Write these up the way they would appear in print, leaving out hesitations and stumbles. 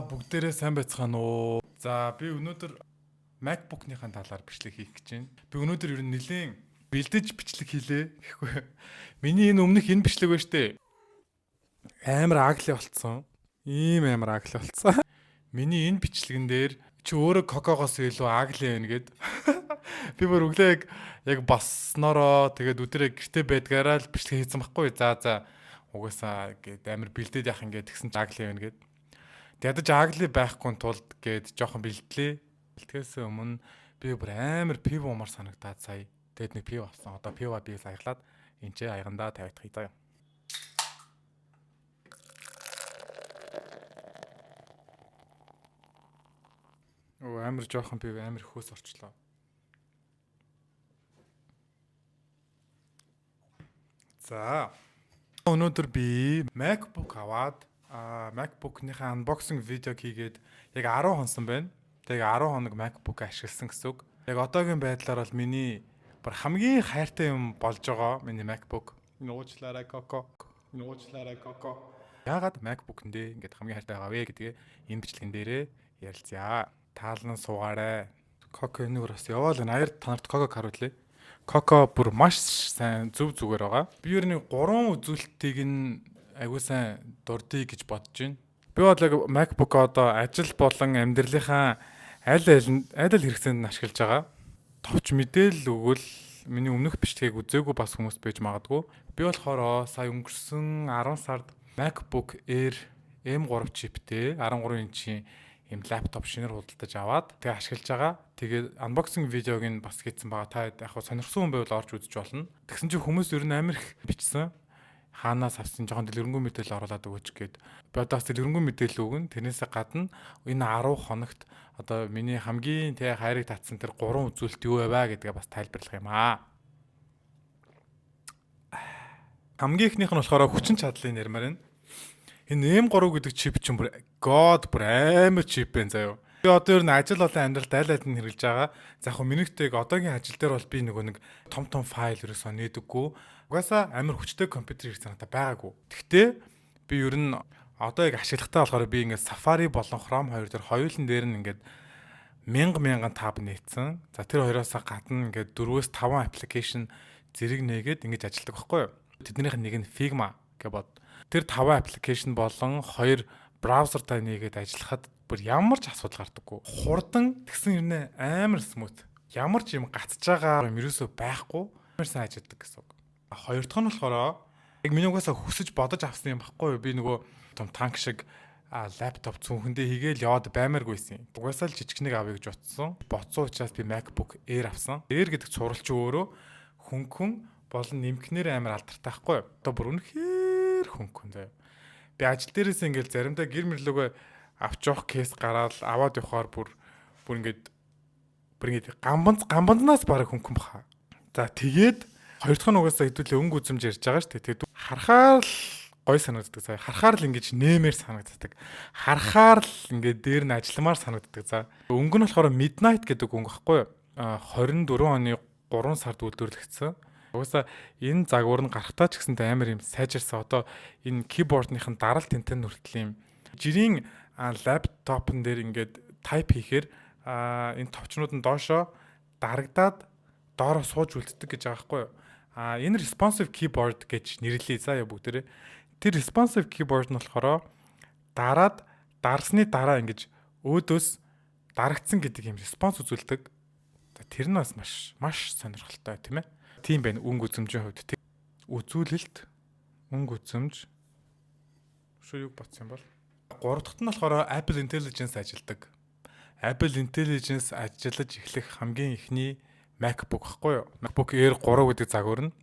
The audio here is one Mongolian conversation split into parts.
Бүгдээрээ сайн байцгаана уу. За би өнөөдөр MacBook-ныхаа талаар бичлэг хийх гэж байна. Би өнөөдөр ер нь нэлээд бэлдэж бичлэг хийлээ гэхгүй. Миний энэ өмнөх энэ бичлэг байна штэ. Амар агли болцсон. Ийм амар агли болцсон. Миний энэ бичлэгэн дээр чи өөрөө Coco-гоос илүү агли байна гэд. Би бүр өглөө яг басноороо тэгээд өдрөө гэрте байдгаараа л бичлэг хийсэн байхгүй. За угаасаа гээд амар бэлдээд яах юм гээд тэгсэн агли байна гээд. Ядаж агли байхгүй тулд гээд жоохон бэлтлээ. Бэлтгэхээс өмнө би бүр амар пив уумар санагдаад сая. Тэгэд нэг пив авсан. Одоо пива би саяглаад энэ ч аягандаа тавигдах заяа. Амар жоохон пив амар хөөс орчлоо. За өнөөдөр би MacBook аваад MacBook-ныхаа unboxing видео хийгээд яг 10 хонсон байна. Тэгээ 10 хоног MacBook ашигласан гэсэн үг. Яг одоогийн байдлаар бол миний бүр хамгийн хайртай юм болж байгаа миний MacBook. Нуучлаарай Coco. Яагаад MacBook нэндээ ингээд хамгийн хайртай байгаа вэ гэдгээ энэ бичлэгэн дээрээ ярилцъя. Таалан суугаарай. Coco энэгээр бас яваал энэ аяр танарт Coco харуулъя. Coco бүр маш сайн зүгээр байгаа. Би ер нь 3 үзүүлэлтийг нь айгуу сайн дурдъя гэж бодож байна. Би бол яг MacBook одоо ажил болон амьдралынхаа аль хэрэгцээнд ашиглаж байгаа. Товч мэдээлэл өгвөл миний өмнөх бичлэгийг үзээгүй бас хүмүүс байж магадгүй. Би болохоор сая өнгөрсөн 10 сард MacBook Air M3 чиптэй 13 инчийн ийм лаптоп шинээр худалдаж аваад тэгээ ашиглаж байгаа. Тэгээ unboxing видеог нь бас хийсэн байгаа. Та яг хаа сонирхсан хүн байвал орж үзэж болно. Тэгсэн чинь хүмүүс ер нь амар их бичсэн. Хаанаас авсан жоохон дэлгэрэнгүй мэдээлэл оруулаад өгөөч гээд. Би одоо бас дэлгэрэнгүй мэдээлэл өгнө. Тэрнээсээ гадна энэ 10 хоногт одоо миний хамгийн хайрыг татсан тэр 3 үзүүлэлт юу байваа гэдгээ бас тайлбарлах юм аа. Хамгийн ихнийх нь болохоор хүчин чадлын нэрмээр байна. Энэ M3 гэдэг чип чинь бүр амар чип байна заяа. Би одоо ер нь ажил болон амьдралд аль аль нь хэрэглэж байгаа. За яг минийхтэйг одоогийн ажил дээр бол би нэг том файл ерөөсөө нээдэггүй. Угаасаа амар хүчтэй компьютер ирэх санаатай байгаагүй. Гэхдээ би ер нь одоо яг ашиглагатай болохоор би ингээд Safari болон Chrome 2 дээр хоёулын дээр нь ингээд 1000 таб нээсэн. За тэр хоёроос гадна ингээд 4-5 аппликейшн зэрэг нээгээд ингэж ажилладаг байхгүй юу? Тэднийх нь нэг нь Figma гэж бод. Тэр 5 аппликейшн болон 2 браузертай нээгээд ажиллахад бүр ямар ч асуудал гардаггүй. Хурдан тэгсэн юм амар смут. Ямар ч юм гацж байгаа юм ерөөсөө байхгүй. Амар сайн ажилладаг гэсэн үг. Хоёр дахь нь болохоор яг миний угаасаа хүсэж бодож авсан юм баггүй юу? Би нөгөө том танк шиг лаптоп цүнхэндээ хийгээл яваад баймааргүйсэн. Угаасаа л жижигнэг авъя гэж утсан. Боцсон учраас би MacBook Air авсан. Air гэдэг цуврал чи өөрөө хөнгөн болон нэмгэнээр амар алдартай байхгүй юу? Одоо бүр үнэхээр хөнгөн заяа. Би ажил дээрээс ингээл заримдаа гэр мэрлөөгөө авч явах кейс гараад аваад явахаар бүр ингээд гамбанзнаас бараг хөнгөн баха. За тэгээд хоёр дахь нь угаасаа хэдүүлээ өнгө үзэмж ярьж байгаа шүү дээ. Тэгээд харахаар л гой санагддаг. За харахаар л ингэж нэмэр санагддаг. Харахаар л ингээд дээр нь ажилламаар санагддаг. За өнгө нь болохоор Midnight гэдэг өнгө байхгүй юу? 24 оны 3 сард үйлдвэрлэгдсэн. Угаасаа энэ загвар нь гарахтаа ч гэсэнтэй амар юм сайжирсан. Одоо энэ keyboard-ийн дарал тэнтэн хүртэл юм жирийн лаптопн дээр ингээд тайп хийхээр энэ товчнууд нь доошоо дарагдаад доороо сууж үлддэг гэж байгаа байхгүй юу? Энэ responsive keyboard гэж нэрлэе заа бүгдээрээ. Тэр responsive keyboard нь болохоор дарсны дараа ингэж өөдөөс дарагдсан гэдэг юм response үзүүлдэг. Тэр нь бас маш сонирхолтой тийм ээ. Тийм байна өнгө үзэмжийн хувьд. Үзүүлэлт өнгө үзэмж юу батсан бол. Гурав дахьт нь болохоор Apple Intelligence ажилладаг. Apple Intelligence ажиллаж эхлэх хамгийн ихний MacBook гэхгүй юу? MacBook Air 3 гэдэг загвар нь.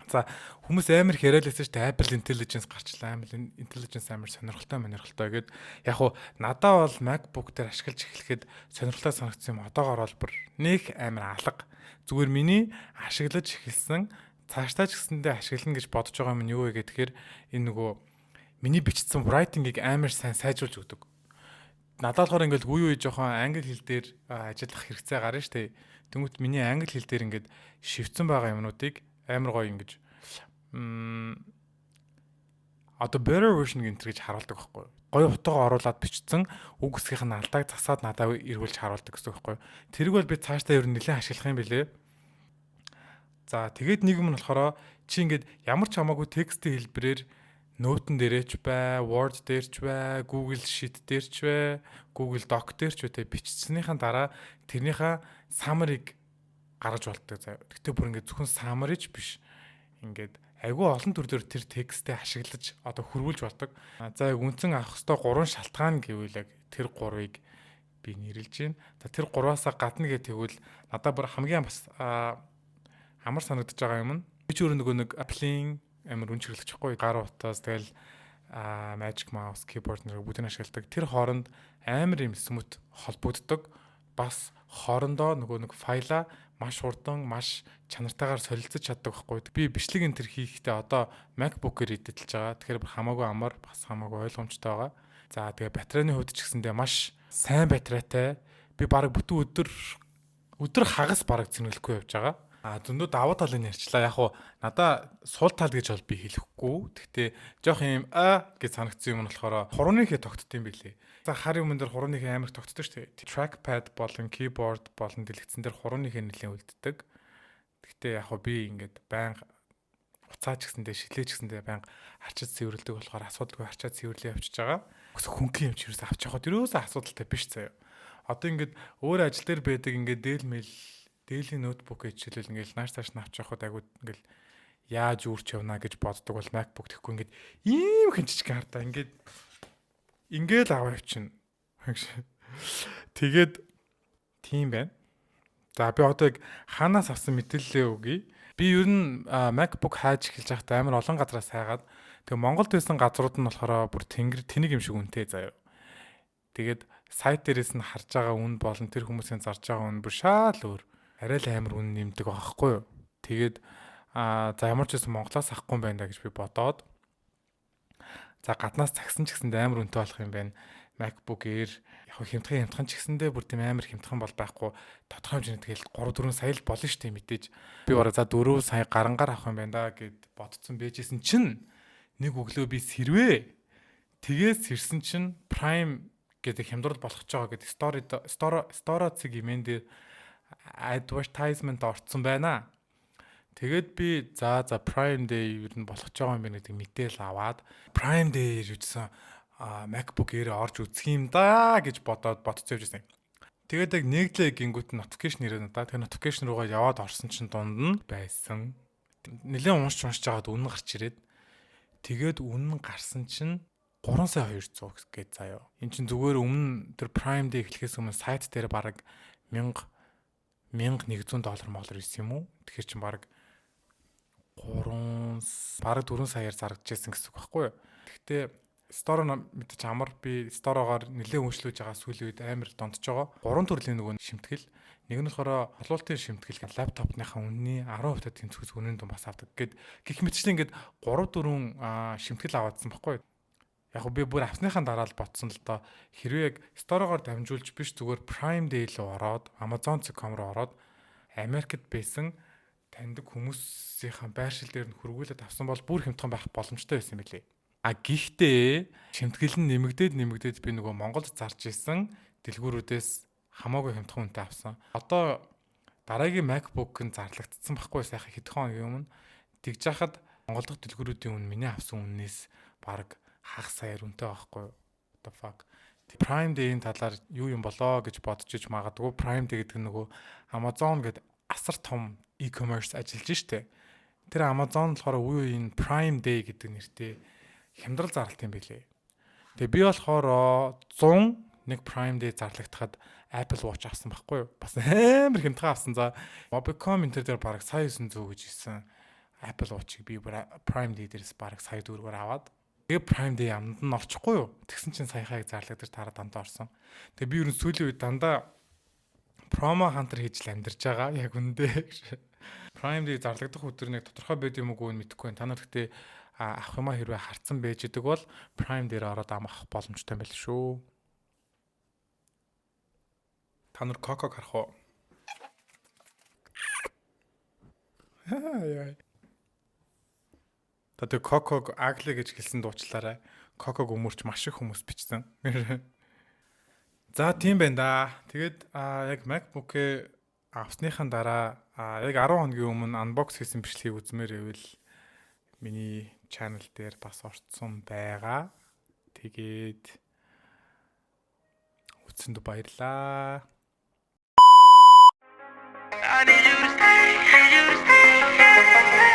За хүмүүс амар их яриалсан шүү дээ. Apple Intelligence гарчлаа. Apple Intelligence амар сонирхолтой гэд. Яг уу надаа бол MacBook дээр ашиглаж эхлэхэд сонирхолтой санагдсан юм. Одоогоор бол бүр нэг амар алга. Зүгээр миний ашиглаж эхэлсэн цаашдаа ч гэсэндээ ашиглана гэж бодож байгаа юм нь юу вэ гэхээр энэ нөгөө миний бичсэн writing-ыг амар сайн сайжруулж өгдөг. Надад болохоор ингээл үе жоохон англи хэл дээр ажиллах хэрэгцээ гарна шүү дээ. Тэнгүүт миний англи хэл дээр ингээд шивцэн байгаа юмнуудыг амар гоё ингэж одоо better version гэнтэр гэж харуулдаг байхгүй. гоё утгаа оруулаад бичсэн үг эсгийнх нь алдааг засаад надад эргүүлж харуулдаг гэсэн үг байхгүй. Тэрийг бол би цаашдаа ер нь нэлээд ашиглах юм билээ. За тэгээд нэг юм нь болохоор чи ингээд ямар ч хамаагүй текстийн хэлбэрээр ноутн дээрээч бай, Word дээрч бай, Google Sheet дээрч бай, Google Doc дээрч бай бичснийхаа дараа тэрнийхээ summary-г гаргаж болдог заяа. Гэтэ бүр ингээд зөвхөн summary-ч биш. Ингээд айгүй олон төрлөөр тэр текстээ ашиглаж одоо хөрвүүлж болдог. За яг үндсэн авах хэвээр 3 шалтгаан гэвэл яг тэр 3-ыг би нэрлэж байна. За тэр 3-аасаа гадна гэх тэгвэл надад бүр хамгийн бас амар санагдаж байгаа юм нь би ч өөрөө нөгөө нэг Apple-ийн амар үн чиглэлчихгүй гар утаас тэгэл Magic Mouse, keyboard нэр бүгдийг ашигладаг. Тэр хооронд амар юм смут холбогддог. Бас хоорондоо нөгөө нэг файла маш хурдан, маш чанартайгаар солилцож чаддаг байхгүй. Би бичлэг энэ төр хийхдээ одоо MacBook-ээр эдэлж байгаа. Тэгэхээр хамаагүй амар, бас хамаагүй ойлгомжтой байгаа. За тэгээ батарейны хувьд ч гэсэндээ маш сайн батарейтай. Би баг бүтэн өдөр хагас баг зэнгэлэхгүй явж байгаа. Зөндөө давуу талыг ярьчлаа. Яг уу надаа сул тал гэж бол би хэлэхгүй. Гэхдээ жоох юм гэж санагдсан юм нь болохоор хурууныхээ тогтдсон юм билээ. За хар юмн дээр хурууныхээ амар тогтдог шүү дээ. Trackpad болон keyboard болон дэлгэцэн дээр хурууныхээ нэлээд үлддэг. Гэхдээ яг уу би ингээд байнга уцаач гэсэндээ шилээч гэсэндээ байнга харчаад цэвэрлдэг болохоор асуудалгүй харчаад цэвэрлээ явчихж байгаа. Хөнгөн юм чи юус авч явахад юусаа асуудалтай биш заяа. Одоо ингээд өөр ажил дээр байдаг ингээд дээлийн ноутбук хичээлэл ингээл нааш тааш навч явахад агуу ингээл яаж үрч явна гэж боддог бол MacBook тэгэхгүй ингээд ийм хинчиж хардаа ингээл аваа явчихна. Тэгээд тийм байна. За би одоо яг хаанаас авсан мэдээлэлээ өгье. Би ер нь MacBook хайж эхэлж байхдаа амар олон газраас хайгаад тэгээ Монголд байсан газрууд нь болохоор бүр тэнийг юм шиг үнэтэй заяа. Тэгээд сайт дээрээс нь харж байгаа үн болон тэр хүмүүсийн зарж байгаа үн бүр шал өөр. Арай л амар үн нэмдэг байхгүй юу. Тэгээд за ямар ч байсан Монголоос авахгүй юм байна да гэж би бодоод за гаднаас цагсан ч гэсэндээ амар үнэтэй болох юм байна. MacBook Air яг хямдхан ч гэсэндээ бүр тийм амар хямдхан бол байхгүй. Тодорхой хэмжээний тэгэл 3-4 сая л болно шүү дээ мэдээж. Би бараг за 4 сая гарангаар авах юм байна да гэд бодсон байжсэн чинь нэг өглөө би сэрвээ. Тэгээс сэрсэн чинь Prime гэдэг хямдрал болгож байгаа гэдэг Store-цэг имэн дээр advertisement орцсон байна. Тэгээд би за Prime Day ер нь болгож байгаа юм байна гэдэг мэдээл аваад Prime Day ирсэн MacBook Air орж үзэх юм да гэж бодцоо явжсэн. Тэгээд яг нэглээ гингүүт notification ирээд надаа. Тэгээд notification руугаа яваад орсон чинь дунд нь байсан. Нэлээд уншиж жагаад үнэн гарч ирээд тэгээд үнэн гарсан чинь 3 сая 200 гэж заяа. Энд чинь зүгээр өмнө тэр Prime Day эхлэхээс өмнө сайт дээр бараг $1100 ирсэн юм уу? Тэгэхээр чинь бараг 4 саяар зарагдчихсан гэсэн үг байхгүй юу? Гэхдээ Store мэдээж амар би Store-оор нэлээд үйлчлүүлж байгаа сүүлийн үед амар дондож байгаа. 3 төрлийн нөгөө шимтгэл. Нэг нь болохоор холуултын шимтгэл лаптопныхаа үнэний 10% тэнцвэс үнэн дун бас авдаг. Гэх мэтчлэн ингээд 3-4 шимтгэл аваадсан байхгүй юу? Яг би бүр авсныхаа дараа л ботсон л доо. Хэрвээ яг Store-оор дамжуулж биш зүгээр Prime Day руу ороод Amazon.com руу ороод Америкт байсан таньдаг хүмүүсийн байршил дээр нь хөргүүлээд авсан бол бүр хямдхан байх боломжтой байсан билээ. Гэхдээ шимтгэл нь нэмэгдээд би нөгөө Монголд зарж исэн дэлгүүрүүдээс хамаагүй хямдхан үнэтэй авсан. Одоо дараагийн MacBook нь зарлагдсан байхгүй сайхан хэдхэн хоногийн өмнө тэгж яхад Монгол дахь дэлгүүрүүдийн үн миний авсан үнээс баг хагас саяар үнэтэй байхгүй юу? What the fuck. Prime Day-ийн талаар юу юм болоо гэж бодож иж магадгүй. Prime Day гэдэг нь нөгөө Amazon гэдэг асар том e-commerce ажиллаж штэ. Тэр Amazon болохоор үеийн Prime Day гэдэг нэртэй хямдрал зарлалт юм билээ. Тэгээ би болохоор 101 Prime Day зарлагдахад Apple Watch авсан байхгүй юу? Бас амар хямдхан авсан. За Mobicom энэ дээр бараг сая 900 гэж хэлсэн. Apple Watch-ыг би Prime Day дээрээс бараг сая 4-өөр аваад тэгээ Prime Day амд нь орчихгүй юу? Тэгсэн чинь саяхайг зарлагдаж тараа дандаа орсон. Тэгээ би ер нь сүүлийн үед дандаа promo hunter хийж л амьдарч байгаа. Яг үндэ. Prime Day зарлагдах өдөр нэг тодорхой байд юм уу мэдэхгүй байна. Та нар гэхдээ авах юмаа хэрвээ харцсан байж идэг бол Prime дээр ороод авах боломжтой юм байл шүү. Та нар Coco харах уу? Яа. Та Coco Ugly гэж хэлсэн дуучлаарай. Coco өмөрч маш их хүмүүс бичсэн. За тийм байна да. Тэгээд яг MacBook-ээ авсныхан дараа яг 10 хоногийн өмнө unbox хийсэн бичлэгийг үзмээр байвал миний channel дээр бас орцсон байгаа. Тэгээд үзсэнд баярлаа. I need you to stay, need you to stay.